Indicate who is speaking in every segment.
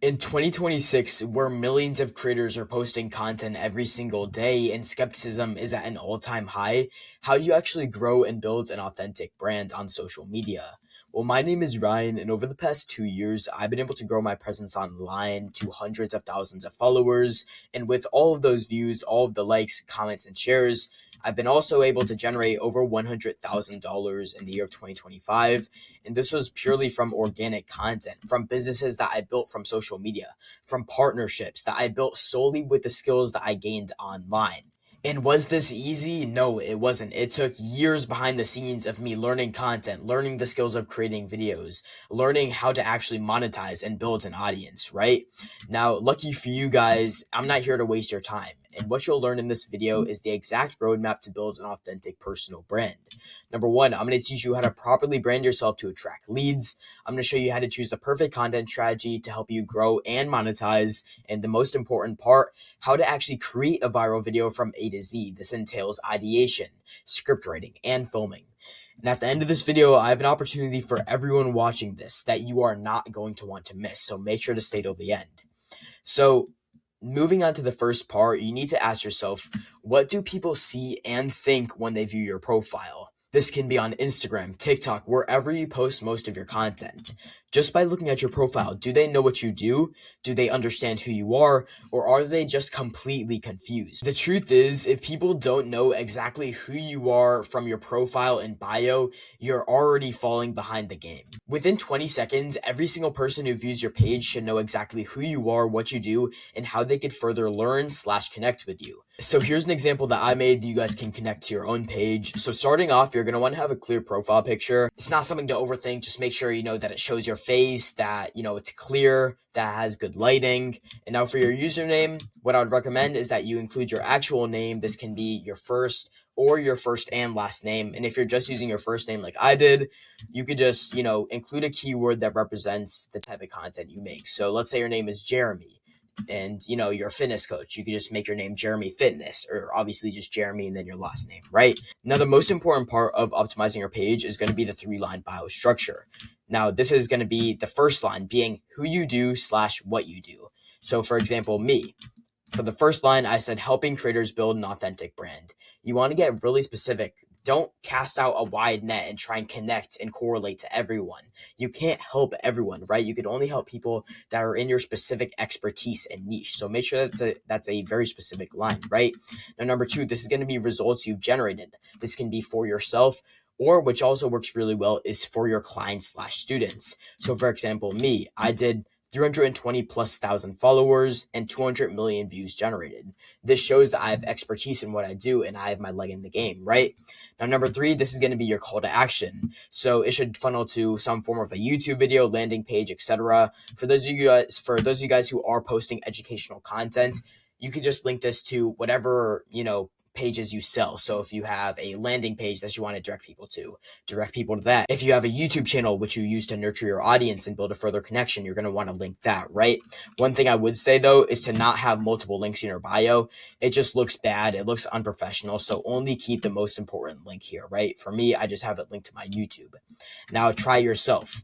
Speaker 1: In 2026, where millions of creators are posting content every single day and skepticism is at an all time high, how do you actually grow and build an authentic brand on social media? Well, my name is Ryan, and over the past 2 years, I've been able to grow my presence online to hundreds of thousands of followers. And with all of those views, all of the likes, comments, and shares, I've been also able to generate over $100,000 in the year of 2025. And this was purely from organic content, from businesses that I built from social media, from partnerships that I built solely with the skills that I gained online. And was this easy? No, it wasn't. It took years behind the scenes of me learning content, learning the skills of creating videos, learning how to actually monetize and build an audience, right? Now, lucky for you guys, I'm not here to waste your time. And what you'll learn in this video is the exact roadmap to build an authentic personal brand. Number one, I'm going to teach you how to properly brand yourself to attract leads. I'm going to show you how to choose the perfect content strategy to help you grow and monetize. And the most important part, how to actually create a viral video from A to Z. This entails ideation, script writing, and filming. And at the end of this video, I have an opportunity for everyone watching this that you are not going to want to miss. So make sure to stay till the end. So moving on to the first part, you need to ask yourself, what do people see and think when they view your profile? This can be on Instagram, TikTok, wherever you post most of your content. Just by looking at your profile, do they know what you do? Do they understand who you are? Or are they just completely confused? The truth is, if people don't know exactly who you are from your profile and bio, you're already falling behind the game. Within 20 seconds, every single person who views your page should know exactly who you are, what you do, and how they could further learn/connect with you. So here's an example that I made that you guys can connect to your own page. So starting off, you're going to want to have a clear profile picture. It's not something to overthink. Just make sure you know that it shows your face, that it's clear, that has good lighting. And now for your username, what I would recommend is that you include your actual name. This can be your first or your first and last name. And if you're just using your first name like I did, you could just, include a keyword that represents the type of content you make. So let's say your name is Jeremy and you're a fitness coach. You could just make your name Jeremy Fitness, or obviously just Jeremy and then your last name, right? Now, the most important part of optimizing your page is going to be the 3-line bio structure. Now, this is going to be the first line being who you do/what you do. So for example, me. For the first line, I said helping creators build an authentic brand. You want to get really specific. Don't cast out a wide net and try and connect and correlate to everyone. You can't help everyone, right? You can only help people that are in your specific expertise and niche. So make sure that's a very specific line, right? Now, number two, this is going to be results you've generated. This can be for yourself, or which also works really well is for your clients/students. So for example, me, I did 320 plus thousand followers and 200 million views generated. This shows that I have expertise in what I do and I have my leg in the game, right? Now, number three, this is going to be your call to action. So it should funnel to some form of a YouTube video, landing page, etc. For those of you guys who are posting educational content, you could just link this to whatever, pages you sell. So if you have a landing page that you want to direct people to that. If you have a YouTube channel which you use to nurture your audience and build a further connection, you're going to want to link that, right? One thing I would say though is to not have multiple links in your bio. It just looks bad. It looks unprofessional. So only keep the most important link here, right? For me, I just have it linked to my YouTube. Now try yourself.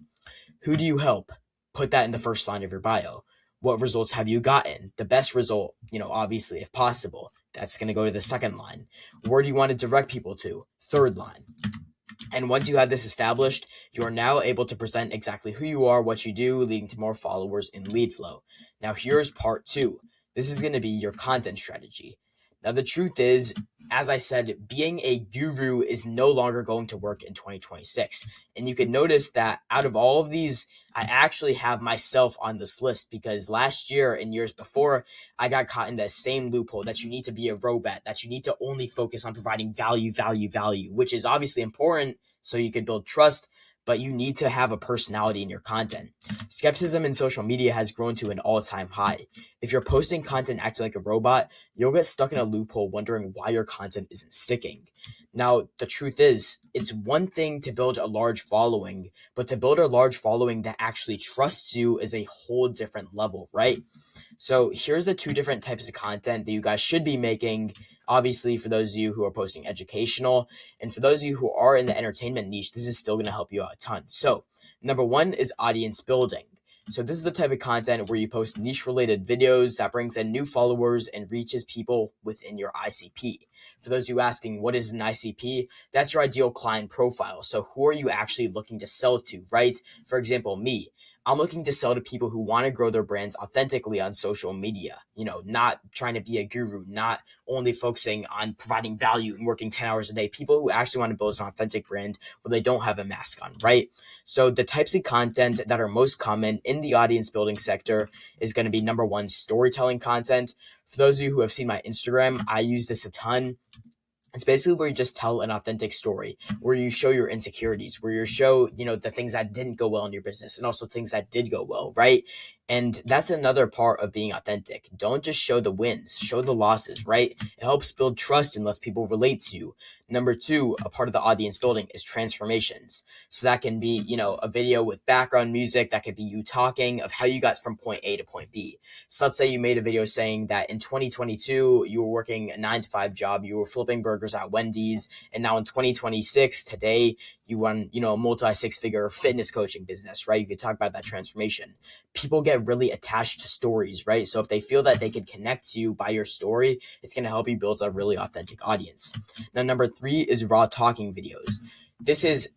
Speaker 1: Who do you help? Put that in the first line of your bio. What results have you gotten? The best result, obviously, if possible. That's going to go to the second line. Where do you want to direct people to? Third line. And once you have this established, you are now able to present exactly who you are, what you do, leading to more followers in lead flow. Now, here's part two. This is going to be your content strategy. Now, the truth is, as I said, being a guru is no longer going to work in 2026. And you can notice that out of all of these, I actually have myself on this list because last year and years before, I got caught in that same loophole that you need to be a robot, that you need to only focus on providing value, which is obviously important so you can build trust, but you need to have a personality in your content. Skepticism in social media has grown to an all-time high. If you're posting content acting like a robot, you'll get stuck in a loophole wondering why your content isn't sticking. Now, the truth is, it's one thing to build a large following, but to build a large following that actually trusts you is a whole different level, right? So here's the two different types of content that you guys should be making. Obviously, for those of you who are posting educational, and for those of you who are in the entertainment niche, this is still going to help you out a ton. So number one is audience building. So this is the type of content where you post niche related videos that brings in new followers and reaches people within your ICP. For those of you asking, what is an ICP? That's your ideal client profile. So who are you actually looking to sell to, right? For example, me. I'm looking to sell to people who want to grow their brands authentically on social media, not trying to be a guru, not only focusing on providing value and working 10 hours a day, people who actually want to build an authentic brand where they don't have a mask on, right? So the types of content that are most common in the audience building sector is going to be number one, storytelling content. For those of you who have seen my Instagram, I use this a ton. It's basically where you just tell an authentic story, where you show your insecurities, where you show, the things that didn't go well in your business and also things that did go well, right? And that's another part of being authentic. Don't just show the wins, show the losses, right? It helps build trust and lets people relate to you. Number two, a part of the audience building is transformations. So that can be, a video with background music. That could be you talking of how you got from point A to point B. So let's say you made a video saying that in 2022, you were working a 9 to 5 job, you were flipping burgers at Wendy's, and now in 2026, today, you run, a multi 6-figure fitness coaching business, right? You could talk about that transformation. People get really attached to stories, right? So if they feel that they can connect to you by your story, it's going to help you build a really authentic audience. Now, number three is raw talking videos. This is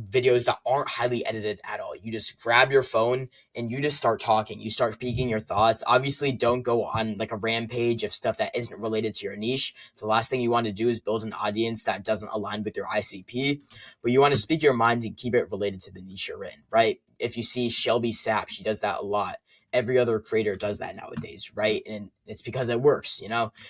Speaker 1: videos that aren't highly edited at all. You just grab your phone and you just start talking. You start speaking your thoughts. Obviously, don't go on like a rampage of stuff that isn't related to your niche. The last thing you want to do is build an audience that doesn't align with your ICP, but you want to speak your mind and keep it related to the niche you're in, right? If you see Shelby Sapp, she does that a lot. Every other creator does that nowadays, right? And it's because it works,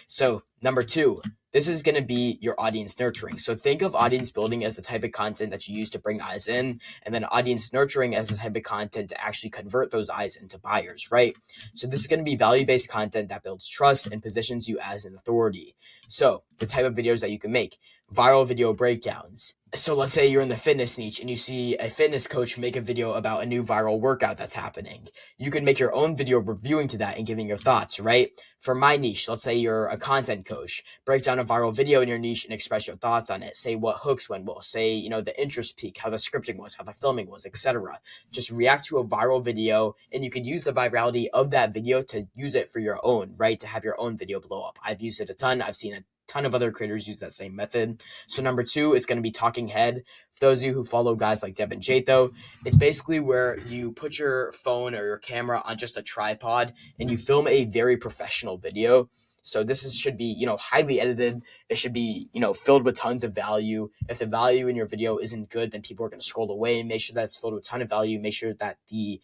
Speaker 1: So number two, this is going to be your audience nurturing. So think of audience building as the type of content that you use to bring eyes in, and then audience nurturing as the type of content to actually convert those eyes into buyers, right? So this is going to be value-based content that builds trust and positions you as an authority. So the type of videos that you can make: viral video breakdowns. So let's say you're in the fitness niche and you see a fitness coach make a video about a new viral workout that's happening. You can make your own video reviewing to that and giving your thoughts, right? For my niche, let's say you're a content coach, break down a viral video in your niche and express your thoughts on it. Say what hooks went well, say, the interest peak, how the scripting was, how the filming was, etc. Just react to a viral video, and you could use the virality of that video to use it for your own, right? To have your own video blow up. I've used it a ton. I've seen a ton of other creators use that same method. So number two is going to be talking head. For those of you who follow guys like Devin Jatho, it's basically where you put your phone or your camera on just a tripod and you film a very professional video. So should be, highly edited. It should be, filled with tons of value. If the value in your video isn't good, then people are going to scroll away. Make sure that it's filled with a ton of value. Make sure that the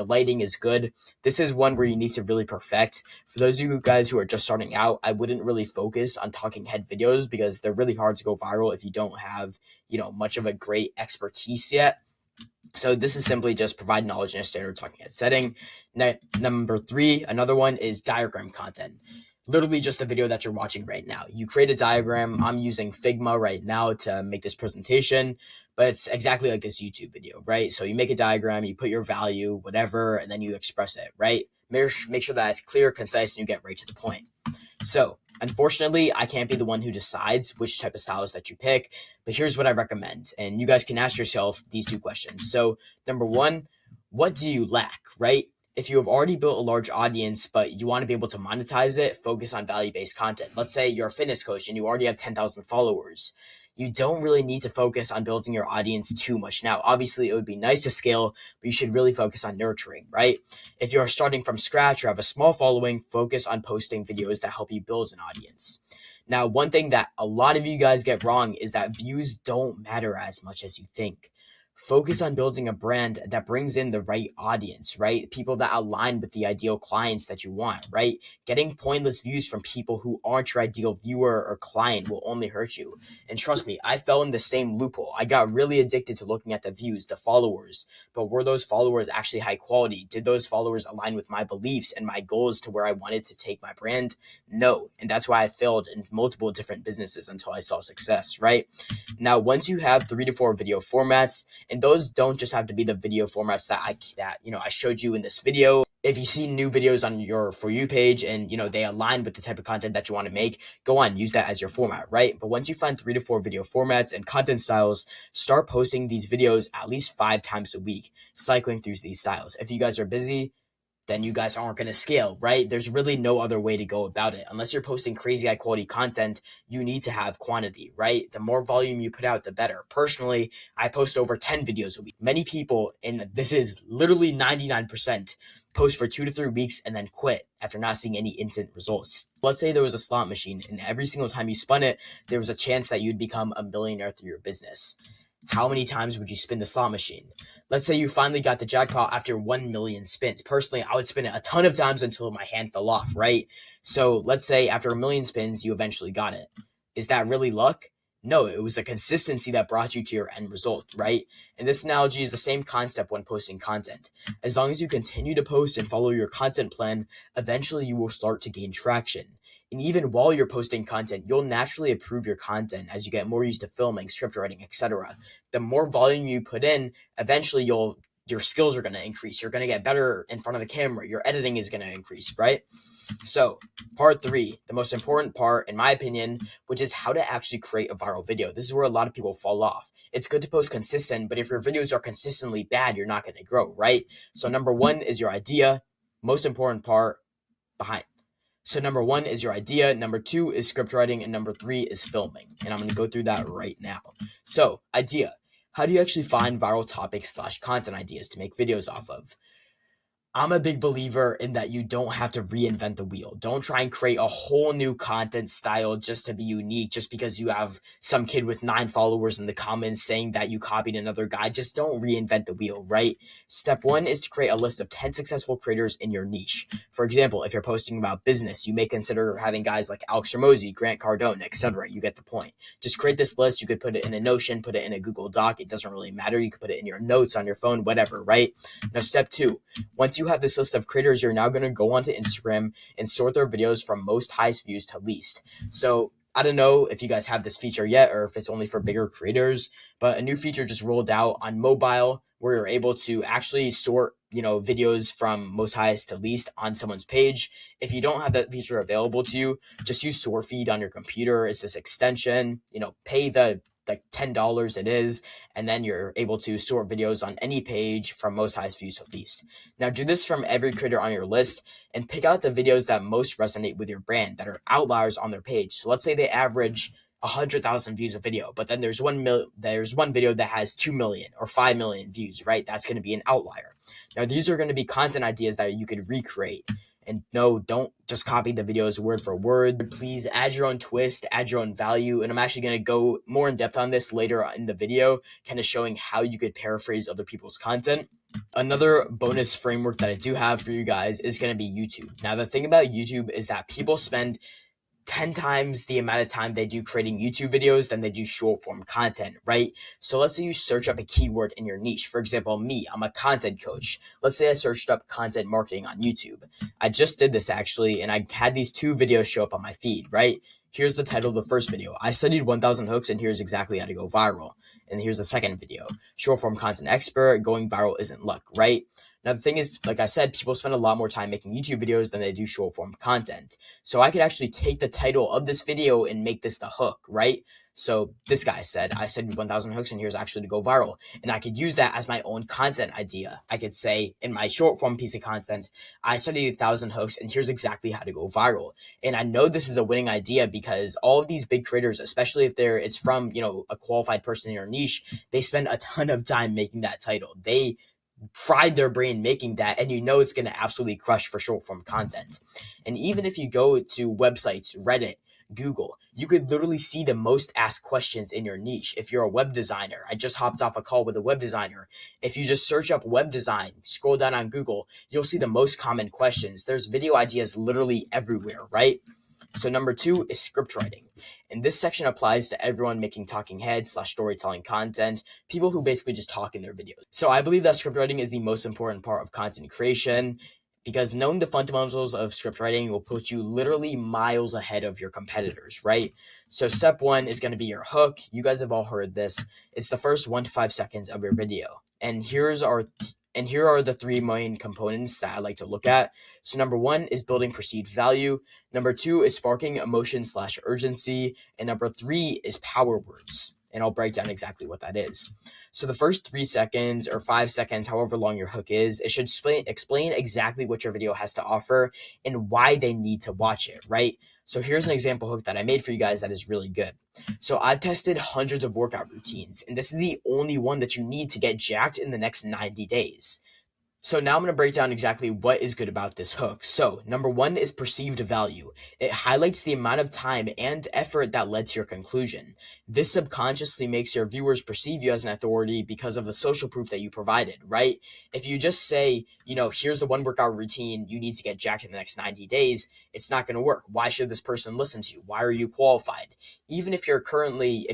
Speaker 1: lighting is good. This is one where you need to really perfect. For those of you guys who are just starting out, I wouldn't really focus on talking head videos because they're really hard to go viral if you don't have, much of a great expertise yet. So this is simply just provide knowledge in a standard talking head setting. Number three, another one is diagram content. Literally just the video that you're watching right now. You create a diagram. I'm using Figma right now to make this presentation, but it's exactly like this YouTube video, right? So you make a diagram, you put your value, whatever, and then you express it, right? Make sure that it's clear, concise, and you get right to the point. So unfortunately, I can't be the one who decides which type of stylist that you pick, but here's what I recommend. And you guys can ask yourself these two questions. So number one, what do you lack, right? If you have already built a large audience, but you want to be able to monetize it, focus on value-based content. Let's say you're a fitness coach and you already have 10,000 followers. You don't really need to focus on building your audience too much now. Obviously, it would be nice to scale, but you should really focus on nurturing, right? If you're starting from scratch or have a small following, focus on posting videos that help you build an audience. Now, one thing that a lot of you guys get wrong is that views don't matter as much as you think. Focus on building a brand that brings in the right audience, right? People that align with the ideal clients that you want, right? Getting pointless views from people who aren't your ideal viewer or client will only hurt you. And trust me, I fell in the same loophole. I got really addicted to looking at the views, the followers, but were those followers actually high quality? Did those followers align with my beliefs and my goals to where I wanted to take my brand? No. And that's why I failed in multiple different businesses until I saw success, right? Now, once you have 3 to 4 video formats, and those don't just have to be the video formats that I showed you in this video. if you see new videos on your For You page and they align with the type of content that you want to make, go on, use that as your format, right? But once you find 3 to 4 video formats and content styles, start posting these videos at least 5 times a week, cycling through these styles. If you guys are busy, then you guys aren't going to scale, right? There's really no other way to go about it. Unless you're posting crazy high quality content, you need to have quantity, right? The more volume you put out, the better. Personally, I post over 10 videos a week. Many people, and this is literally 99%, post for 2 to 3 weeks and then quit after not seeing any instant results. Let's say there was a slot machine and every single time you spun it, there was a chance that you'd become a millionaire through your business. How many times would you spin the slot machine? Let's say you finally got the jackpot after 1 million spins. Personally, I would spin it a ton of times until my hand fell off, right? So let's say after 1 million spins, you eventually got it. Is that really luck? No, it was the consistency that brought you to your end result, right? And this analogy is the same concept when posting content. As long as you continue to post and follow your content plan, eventually you will start to gain traction. And even while you're posting content, you'll naturally improve your content as you get more used to filming, script writing, etc. The more volume you put in, eventually your skills are going to increase. You're going to get better in front of the camera. Your editing is going to increase, right? So, part 3, the most important part, in my opinion, which is how to actually create a viral video. This is where a lot of people fall off. It's good to post consistent, but if your videos are consistently bad, you're not going to grow, right? So, number 1 is your idea. Most important part behind. So, number 1 is your idea. Number 2 is script writing. And number 3 is filming. And I'm going to go through that right now. So, idea. How do you actually find viral topics / content ideas to make videos off of? I'm a big believer in that you don't have to reinvent the wheel. Don't try and create a whole new content style just to be unique, just because you have some kid with 9 followers in the comments saying that you copied another guy. Just don't reinvent the wheel, right? Step 1 is to create a list of 10 successful creators in your niche. For example, if you're posting about business, you may consider having guys like Alex Ramosi, Grant Cardone, etc. You get the point. Just create this list. You could put it in a Notion, put it in a Google Doc. It doesn't really matter. You could put it in your notes on your phone, whatever, right? Now, step 2. Once you have this list of creators, you're now going to go onto Instagram and sort their videos from most highest views to least. So I don't know if you guys have this feature yet or if it's only for bigger creators, but a new feature just rolled out on mobile where you're able to actually sort videos from most highest to least on someone's page. If you don't have that feature available to you, just use SourceFeed on your computer. It's this extension, pay the like $10 it is, and then you're able to sort videos on any page from most highest views to least. Now do this from every creator on your list and pick out the videos that most resonate with your brand, that are outliers on their page. So let's say they average 100,000 views a video, but then there's one video that has 2 million or 5 million views, right? That's going to be an outlier. Now these are going to be content ideas that you could recreate. And no, don't just copy the videos word for word. Please add your own twist, add your own value. And I'm actually going to go more in depth on this later in the video, kind of showing how you could paraphrase other people's content. Another bonus framework that I do have for you guys is going to be YouTube. Now, the thing about YouTube is that people spend 10 times the amount of time they do creating YouTube videos than they do short form content, right? So let's say you search up a keyword in your niche. For example, me, I'm a content coach. Let's say I searched up content marketing on YouTube. I just did this actually, and I had these 2 videos show up on my feed, right? Here's the title of the first video. I studied 1,000 hooks and here's exactly how to go viral. And here's the second video. Short form content expert, going viral isn't luck, right? Now, the thing is, like I said, people spend a lot more time making YouTube videos than they do short form content. So I could actually take the title of this video and make this the hook, right? So this guy said, I studied 1,000 hooks and here's actually to go viral. And I could use that as my own content idea. I could say in my short form piece of content, I studied 1,000 hooks and here's exactly how to go viral. And I know this is a winning idea because all of these big creators, especially if it's from, a qualified person in your niche, they spend a ton of time making that title. They fried their brain making that, and it's going to absolutely crush for short form content. And even if you go to websites, Reddit, Google, you could literally see the most asked questions in your niche. If you're a web designer, I just hopped off a call with a web designer. If you just search up web design, scroll down on Google, you'll see the most common questions. There's video ideas literally everywhere, right? So number 2 is script writing. And this section applies to everyone making talking head / storytelling content, people who basically just talk in their videos. So I believe that script writing is the most important part of content creation because knowing the fundamentals of script writing will put you literally miles ahead of your competitors, right? So step 1 is going to be your hook. You guys have all heard this. It's the first 1 to 5 seconds of your video. And And here are the three main components that I like to look at. So number one is building perceived value. Number two is sparking emotion slash urgency. And number three is power words. And I'll break down exactly what that is. So the first 3 seconds or 5 seconds, however long your hook is, it should explain exactly what your video has to offer and why they need to watch it, right? So here's an example hook that I made for you guys that is really good. So I've tested hundreds of workout routines, and this is the only one that you need to get jacked in the next 90 days. So now I'm going to break down exactly what is good about this hook. So number one is perceived value. It highlights the amount of time and effort that led to your conclusion. This subconsciously makes your viewers perceive you as an authority because of the social proof that you provided, right? If you just say, here's the one workout routine you need to get jacked in the next 90 days, it's not going to work. Why should this person listen to you? Why are you qualified? Even if you currently,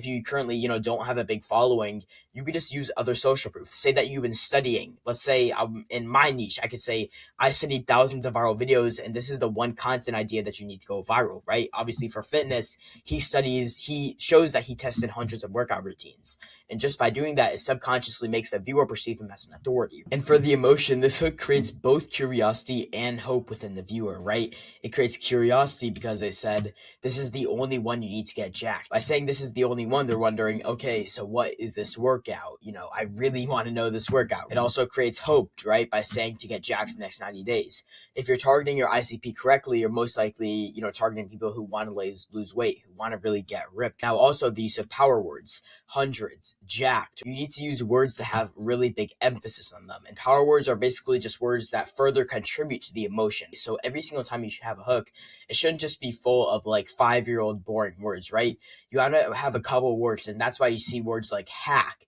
Speaker 1: don't have a big following, you could just use other social proof. Say that you've been studying. Let's say in my niche, I could say I studied thousands of viral videos, and this is the one content idea that you need to go viral, right? Obviously for fitness, he shows that he tested hundreds of workout routines. And just by doing that, it subconsciously makes the viewer perceive him as an authority. And for the emotion, this hook creates both curiosity and hope within the viewer, right? It creates curiosity because they said, this is the only one you need to get jacked. By saying this is the only one, they're wondering, okay, so what is this workout? I really want to know this workout. It also creates hope, right? By saying to get jacked in the next 90 days. If you're targeting your ICP correctly, you're most likely, targeting people who want to lose weight, who want to really get ripped. Now, also the use of power words, hundreds, jacked. You need to use words that have really big emphasis on them. And power words are basically just words that further contribute to the emotion. So every single time you should have a hook, it shouldn't just be full of like 5-year-old boring words, right? You want to have a couple words, and that's why you see words like hack,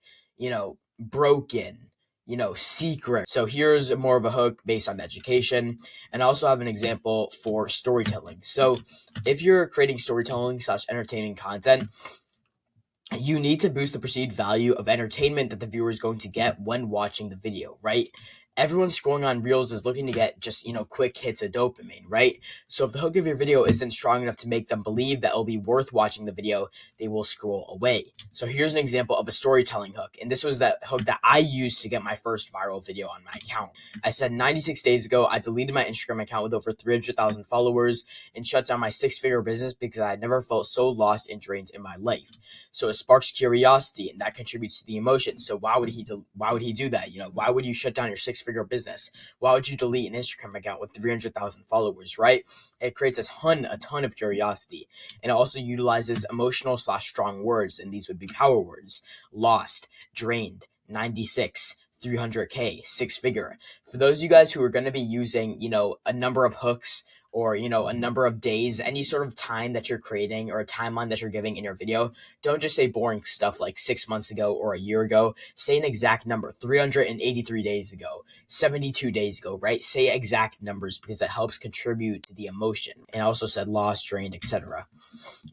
Speaker 1: broken, secret. So here's more of a hook based on education. And I also have an example for storytelling. So if you're creating storytelling / entertaining content, you need to boost the perceived value of entertainment that the viewer is going to get when watching the video, right? Everyone scrolling on Reels is looking to get just, quick hits of dopamine, right? So if the hook of your video isn't strong enough to make them believe that it'll be worth watching the video, they will scroll away. So here's an example of a storytelling hook. And this was that hook that I used to get my first viral video on my account. I said 96 days ago, I deleted my Instagram account with over 300,000 followers and shut down my 6-figure business because I had never felt so lost and drained in my life. So it sparks curiosity, and that contributes to the emotion. So why would he do that? Why would you shut down your 6-figure business? Why would you delete an Instagram account with 300,000 followers, right? It creates a ton of curiosity. And it also utilizes emotional / strong words, and these would be power words: lost, drained, 96, 300K, 6-figure. For those of you guys who are going to be using, a number of hooks, or, a number of days, any sort of time that you're creating or a timeline that you're giving in your video, don't just say boring stuff like 6 months ago or a year ago. Say an exact number, 383 days ago, 72 days ago, right? Say exact numbers because it helps contribute to the emotion. And I also said lost, drained, etc.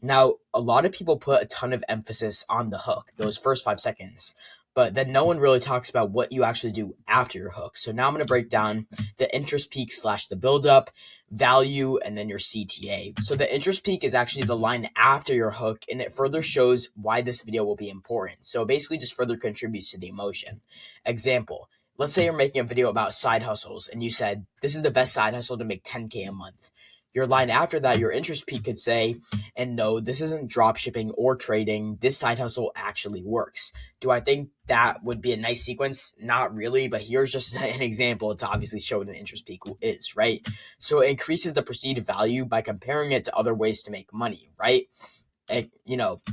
Speaker 1: Now, a lot of people put a ton of emphasis on the hook, those first 5 seconds. But then no one really talks about what you actually do after your hook. So now I'm going to break down the interest peak / the buildup, value, and then your CTA. So the interest peak is actually the line after your hook, and it further shows why this video will be important. So it basically just further contributes to the emotion. Example, let's say you're making a video about side hustles, and you said, this is the best side hustle to make 10K a month. Your line after that, your interest peak could say, and no, this isn't drop shipping or trading. This side hustle actually works. Do I think that would be a nice sequence? Not really, but here's just an example to obviously show what an interest peak is, right? So it increases the perceived value by comparing it to other ways to make money, right?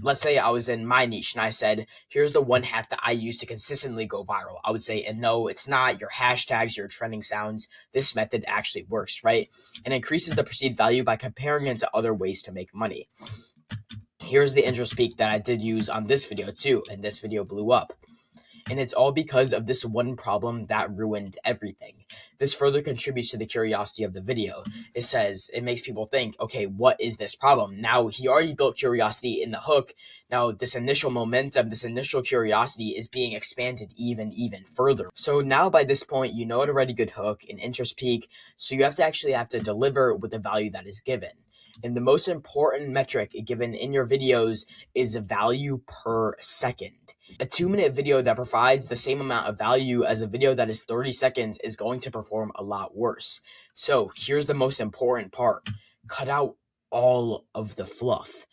Speaker 1: Let's say I was in my niche and I said, here's the one hack that I use to consistently go viral. I would say, and no, it's not your hashtags, your trending sounds. This method actually works, right? And increases the perceived value by comparing it to other ways to make money. Here's the interest peak that I did use on this video too, and this video blew up. And it's all because of this one problem that ruined everything. This further contributes to the curiosity of the video. It makes people think, okay, what is this problem? Now, he already built curiosity in the hook. Now, this initial momentum, this initial curiosity is being expanded even further. So now by this point, you know what a really good hook, an interest peak. So you have to deliver with the value that is given. And the most important metric given in your videos is value per second. A 2-minute video that provides the same amount of value as a video that is 30 seconds is going to perform a lot worse. So here's the most important part. Cut out all of the fluff.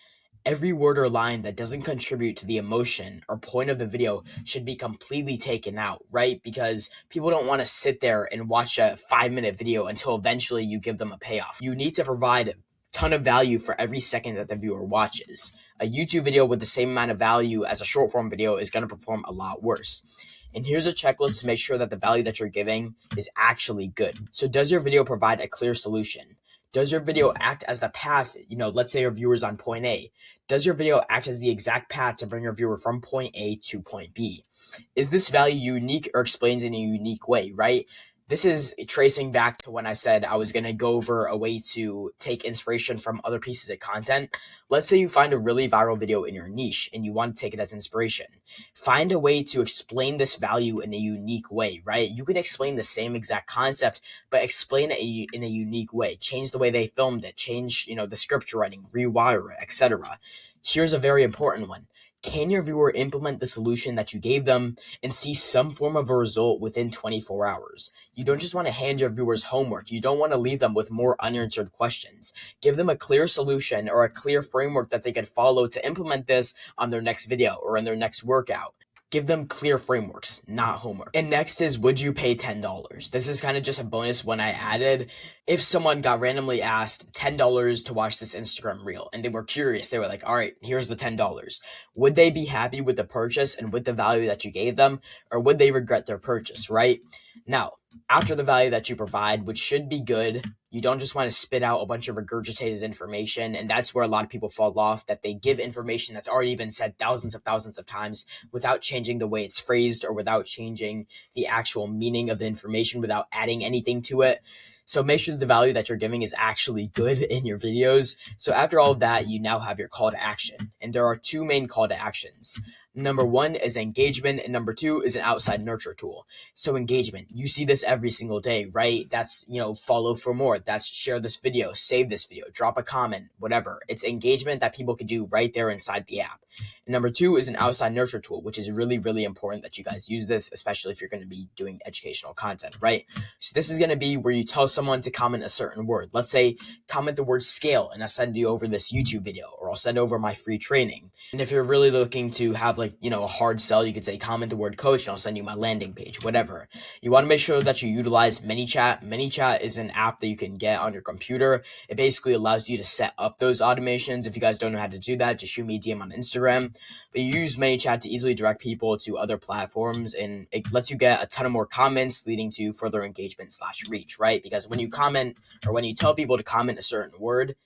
Speaker 1: Every word or line that doesn't contribute to the emotion or point of the video should be completely taken out, right? Because people don't want to sit there and watch a 5-minute video until eventually you give them a payoff. You need to provide a ton of value for every second that the viewer watches. A YouTube video with the same amount of value as a short form video is going to perform a lot worse. And here's a checklist to make sure that the value that you're giving is actually good. So does your video provide a clear solution? Does your video act as the path, let's say your viewer's on point A. Does your video act as the exact path to bring your viewer from point A to point B? Is this value unique or explained in a unique way, right? This is tracing back to when I said I was going to go over a way to take inspiration from other pieces of content. Let's say you find a really viral video in your niche and you want to take it as inspiration. Find a way to explain this value in a unique way, right? You can explain the same exact concept, but explain it in a unique way. Change the way they filmed it, change, the script writing, rewire it, etc. Here's a very important one. Can your viewer implement the solution that you gave them and see some form of a result within 24 hours? You don't just want to hand your viewers homework. You don't want to leave them with more unanswered questions. Give them a clear solution or a clear framework that they could follow to implement this on their next video or in their next workout. Give them clear frameworks, not homework. And next is, would you pay $10? This is kind of just a bonus one I added. If someone got randomly asked $10 to watch this Instagram reel and they were curious, they were like, all right, here's the $10. Would they be happy with the purchase and with the value that you gave them, or would they regret their purchase, right? Now, after the value that you provide, which should be good, you don't just want to spit out a bunch of regurgitated information. And that's where a lot of people fall off, that they give information that's already been said thousands of times without changing the way it's phrased or without changing the actual meaning of the information, without adding anything to it. So make sure the value that you're giving is actually good in your videos. So after all of that, you now have your call to action. And there are 2 main call to actions. Number 1 is engagement, and number 2 is an outside nurture tool. So engagement, you see this every single day, right? That's, follow for more. That's share this video, save this video, drop a comment, whatever. It's engagement that people can do right there inside the app. And number 2 is an outside nurture tool, which is really, really important that you guys use this, especially if you're going to be doing educational content, right? So this is going to be where you tell someone to comment a certain word. Let's say comment the word scale, and I'll send you over this YouTube video, or I'll send over my free training. And if you're really looking to have a hard sell, you could say comment the word coach and I'll send you my landing page, whatever. You want to make sure that you utilize ManyChat. ManyChat is an app that you can get on your computer. It basically allows you to set up those automations. If you guys don't know how to do that, just shoot me a DM on Instagram. But you use ManyChat to easily direct people to other platforms, and it lets you get a ton of more comments, leading to further engagement / reach, right? Because when you comment, or when you tell people to comment a certain word,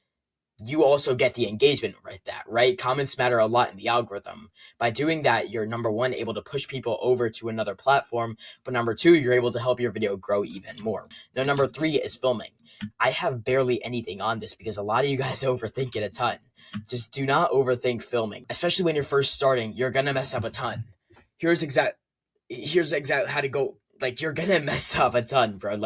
Speaker 1: you also get the engagement right? Comments matter a lot in the algorithm. By doing that, you're, number 1, able to push people over to another platform, but number 2, you're able to help your video grow even more. Now, number 3 is filming. I have barely anything on this because a lot of you guys overthink it a ton. Just do not overthink filming, especially when you're first starting. You're gonna mess up a ton. Here's exact how to go. You're gonna mess up a ton, bro.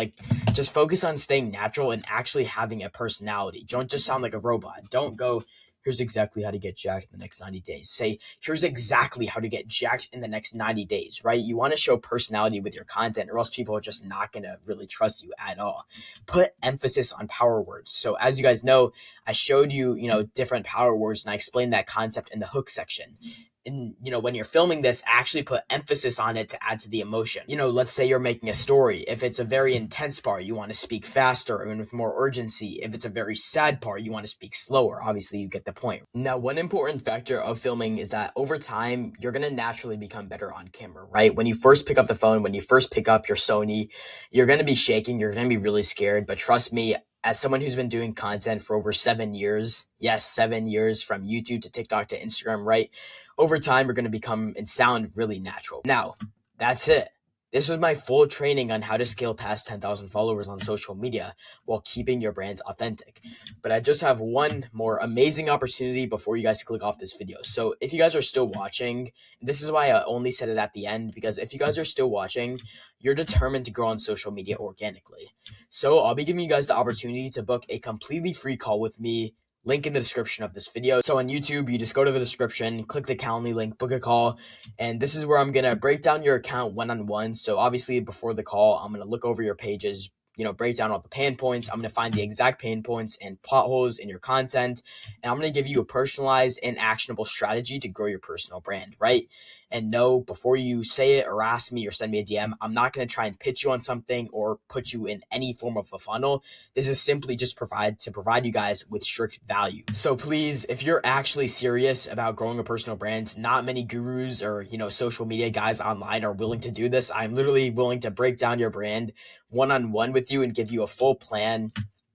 Speaker 1: Just focus on staying natural and actually having a personality. Don't just sound like a robot. Don't go, here's exactly how to get jacked in the next 90 days. Say, here's exactly how to get jacked in the next 90 days, right? You want to show personality with your content, or else people are just not going to really trust you at all. Put emphasis on power words. So as you guys know, I showed you, different power words, and I explained that concept in the hook section. And, when you're filming this, actually put emphasis on it to add to the emotion. Let's say you're making a story. If it's a very intense part, you want to speak faster and with more urgency. If it's a very sad part, you want to speak slower. Obviously, you get the point. Now, one important factor of filming is that over time, you're going to naturally become better on camera, right? When you first pick up the phone, when you first pick up your Sony, you're going to be shaking. You're going to be really scared. But trust me, as someone who's been doing content for over 7 years, yes, 7 years, from YouTube to TikTok to Instagram, right? Over time, you're going to become and sound really natural. Now, that's it. This was my full training on how to scale past 10,000 followers on social media while keeping your brands authentic. But I just have one more amazing opportunity before you guys click off this video. So if you guys are still watching, this is why I only said it at the end, because if you guys are still watching, you're determined to grow on social media organically. So I'll be giving you guys the opportunity to book a completely free call with me link in the description of this video. So on YouTube, you just go to the description, click the Calendly link, book a call, and this is where I'm gonna break down your account one-on-one. So obviously before the call, I'm gonna look over your pages, break down all the pain points. I'm going to find the exact pain points and plot holes in your content. And I'm going to give you a personalized and actionable strategy to grow your personal brand, right? And no, before you say it or ask me or send me a DM, I'm not going to try and pitch you on something or put you in any form of a funnel. This is simply just provide you guys with strict value. So please, if you're actually serious about growing a personal brand, not many gurus or, social media guys online are willing to do this. I'm literally willing to break down your brand one-on-one with you and give you a full plan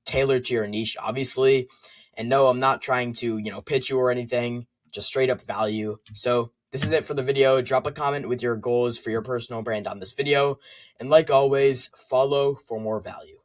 Speaker 1: tailored to your niche, obviously. And no, I'm not trying to, pitch you or anything, just straight up value. So this is it for the video. Drop a comment with your goals for your personal brand on this video. And like always, follow for more value.